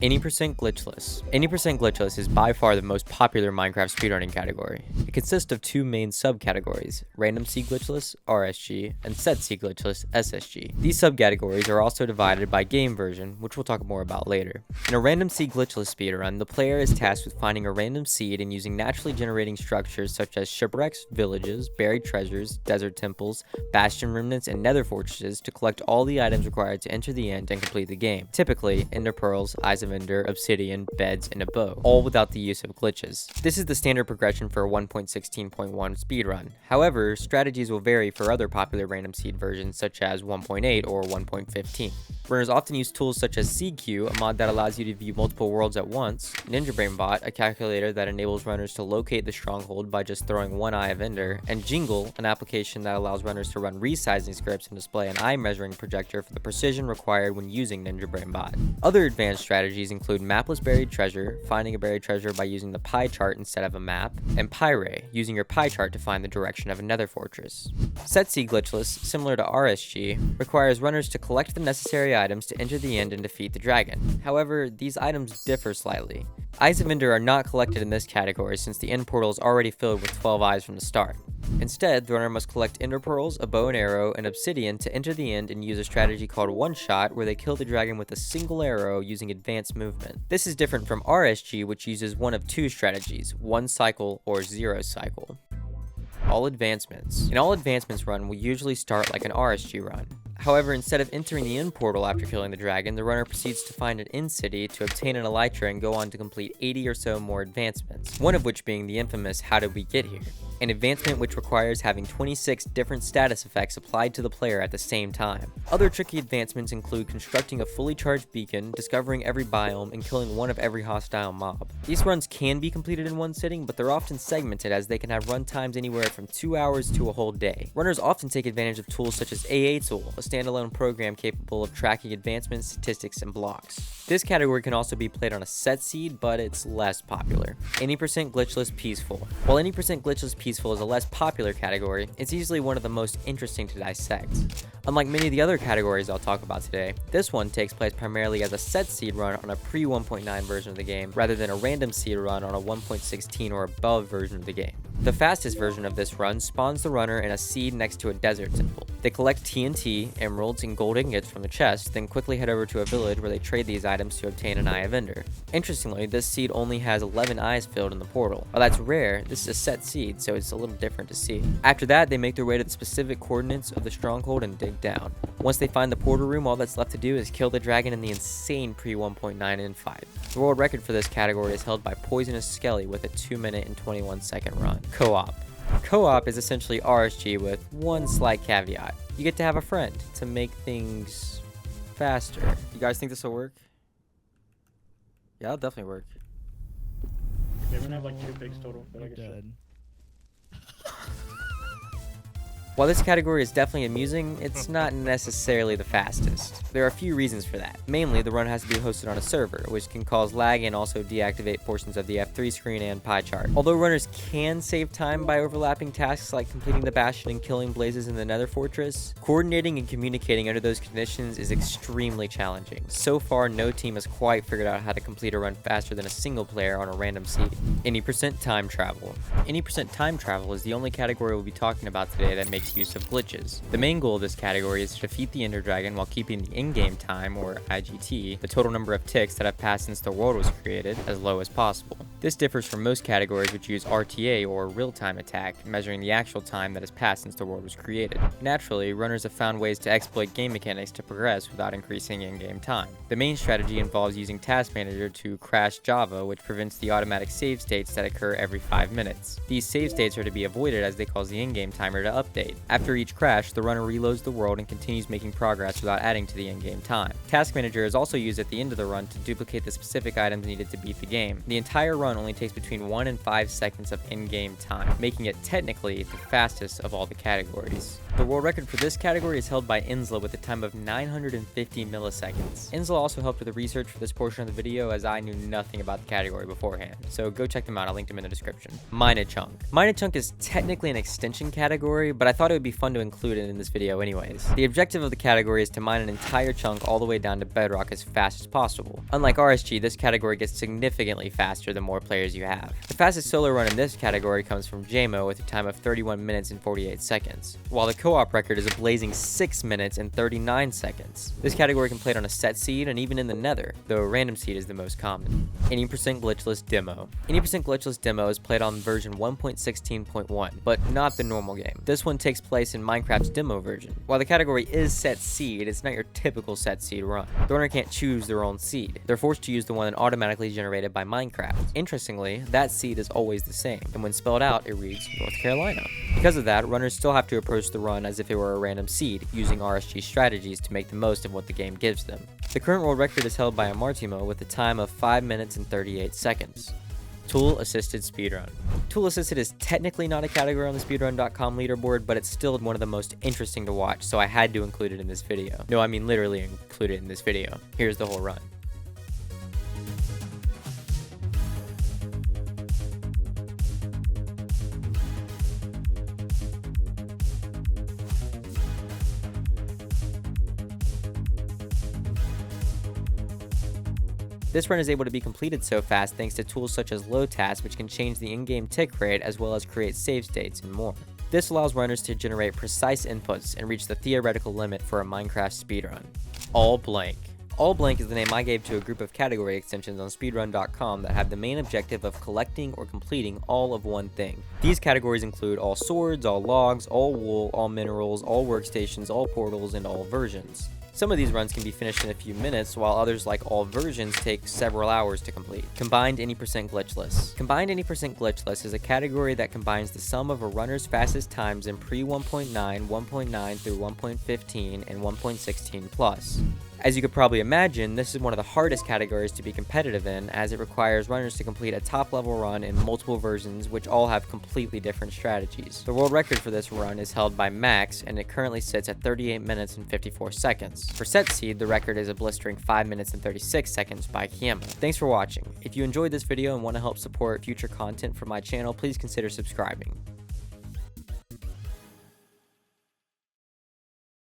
Any% Glitchless. Any% Glitchless is by far the most popular Minecraft speedrunning category. It consists of two main subcategories, Random C Glitchless, RSG, and Set C Glitchless, SSG. These subcategories are also divided by game version, which we'll talk more about later. In a Random C Glitchless speedrun, the player is tasked with finding a random seed and using naturally generating structures such as shipwrecks, villages, buried treasures, desert temples, bastion remnants, and nether fortresses to collect all the items required to enter the end and complete the game. Typically, ender pearls, eyes of ender, obsidian, beds, and a bow, all without the use of glitches. This is the standard progression for a 1.16.1 speedrun. However, strategies will vary for other popular random seed versions such as 1.8 or 1.15. Runners often use tools such as CQ, a mod that allows you to view multiple worlds at once, NinjaBrainBot, a calculator that enables runners to locate the stronghold by just throwing one eye of ender, and Jingle, an application that allows runners to run resizing scripts and display an eye measuring projector for the precision required when using NinjaBrainBot. Other advanced strategies include mapless buried treasure, finding a buried treasure by using the pie chart instead of a map, and Pyre, using your pie chart to find the direction of a nether fortress. Set C Glitchless, similar to RSG, requires runners to collect the necessary items to enter the end and defeat the dragon. However, these items differ slightly. Eyes of Ender are not collected in this category since the end portal is already filled with 12 eyes from the start. Instead, the runner must collect ender pearls, a bow and arrow, and obsidian to enter the end and use a strategy called one shot where they kill the dragon with a single arrow using advanced movement. This is different from RSG, which uses one of two strategies, one cycle or zero cycle. All advancements. An all advancements run will usually start like an RSG run. However, instead of entering the end portal after killing the dragon, the runner proceeds to find an end city to obtain an elytra and go on to complete 80 or so more advancements, one of which being the infamous How Did We Get Here? An advancement which requires having 26 different status effects applied to the player at the same time. Other tricky advancements include constructing a fully charged beacon, discovering every biome, and killing one of every hostile mob. These runs can be completed in one sitting, but they're often segmented as they can have run times anywhere from 2 hours to a whole day. Runners often take advantage of tools such as AA Tool, a standalone program capable of tracking advancements, statistics, and blocks. This category can also be played on a set seed, but it's less popular. Any% Glitchless Peaceful. While Any% Glitchless Peaceful is a less popular category, it's easily one of the most interesting to dissect. Unlike many of the other categories I'll talk about today, this one takes place primarily as a set seed run on a pre-1.9 version of the game, rather than a random seed run on a 1.16 or above version of the game. The fastest version of this run spawns the runner in a seed next to a desert temple. They collect TNT, emeralds, and gold ingots from the chest, then quickly head over to a village where they trade these items to obtain an Eye of Ender. Interestingly, this seed only has 11 eyes filled in the portal. While that's rare, this is a set seed, so it's a little different to see. After that, they make their way to the specific coordinates of the stronghold and dig down. Once they find the portal room, all that's left to do is kill the dragon in the insane pre-1.9 end fight. The world record for this category is held by Poisonous Skelly with a 2-minute and 21-second run. Co-op. Co-op is essentially RSG with one slight caveat. You get to have a friend to make things faster. You guys think this will work? Yeah, it'll definitely work. They're gonna have like 2 pigs total, but I guess Dead. While this category is definitely amusing, it's not necessarily the fastest. There are a few reasons for that. Mainly, the run has to be hosted on a server, which can cause lag and also deactivate portions of the F3 screen and pie chart. Although runners can save time by overlapping tasks like completing the bastion and killing blazes in the nether fortress, coordinating and communicating under those conditions is extremely challenging. So far, no team has quite figured out how to complete a run faster than a single player on a random seed. Any% Time Travel. Any% Time Travel is the only category we'll be talking about today that makes use of glitches. The main goal of this category is to defeat the Ender Dragon while keeping the in-game time, or IGT, the total number of ticks that have passed since the world was created, as low as possible. This differs from most categories which use RTA, or real-time attack, measuring the actual time that has passed since the world was created. Naturally, runners have found ways to exploit game mechanics to progress without increasing in-game time. The main strategy involves using Task Manager to crash Java, which prevents the automatic save states that occur every 5 minutes. These save states are to be avoided as they cause the in-game timer to update. After each crash, the runner reloads the world and continues making progress without adding to the in-game time. Task Manager is also used at the end of the run to duplicate the specific items needed to beat the game. The entire run only takes between 1 and 5 seconds of in-game time, making it technically the fastest of all the categories. The world record for this category is held by nsla with a time of 950 milliseconds. nsla also helped with the research for this portion of the video, as I knew nothing about the category beforehand, so go check them out, I'll link them in the description. Minachunk. Minachunk is technically an extension category, but I think thought it would be fun to include it in this video anyways. The objective of the category is to mine an entire chunk all the way down to bedrock as fast as possible. Unlike RSG, this category gets significantly faster the more players you have. The fastest solo run in this category comes from JMO with a time of 31 minutes and 48 seconds, while the co-op record is a blazing 6 minutes and 39 seconds. This category can play on a set seed and even in the nether, though a random seed is the most common. Any Glitchless Demo. Any Glitchless Demo is played on version 1.16.1, but not the normal game. This one takes place in Minecraft's demo version. While the category is set seed, it's not your typical set seed run. The runner can't choose their own seed. They're forced to use the one automatically generated by Minecraft. Interestingly, that seed is always the same, and when spelled out, it reads North Carolina. Because of that, runners still have to approach the run as if it were a random seed, using RSG strategies to make the most of what the game gives them. The current world record is held by Amartimo with a time of 5 minutes and 38 seconds. Tool-assisted speedrun. Tool-assisted is technically not a category on the speedrun.com leaderboard, but it's still one of the most interesting to watch, so I had to include it in this video. No, I mean literally include it in this video. Here's the whole run. This run is able to be completed so fast thanks to tools such as LowTask, which can change the in-game tick rate as well as create save states and more. This allows runners to generate precise inputs and reach the theoretical limit for a Minecraft speedrun. All blank. All blank is the name I gave to a group of category extensions on speedrun.com that have the main objective of collecting or completing all of one thing. These categories include all swords, all logs, all wool, all minerals, all workstations, all portals, and all versions. Some of these runs can be finished in a few minutes, while others, like all versions, take several hours to complete. Combined Any Glitchless. Combined Any Glitchless is a category that combines the sum of a runner's fastest times in pre-1.9, 1.9 through 1.15, and 1.16 plus. As you could probably imagine, this is one of the hardest categories to be competitive in, as it requires runners to complete a top-level run in multiple versions, which all have completely different strategies. The world record for this run is held by Max, and it currently sits at 38 minutes and 54 seconds. For set seed, the record is a blistering 5 minutes and 36 seconds by Kiema. Thanks for watching. If you enjoyed this video and want to help support future content from my channel, please consider subscribing.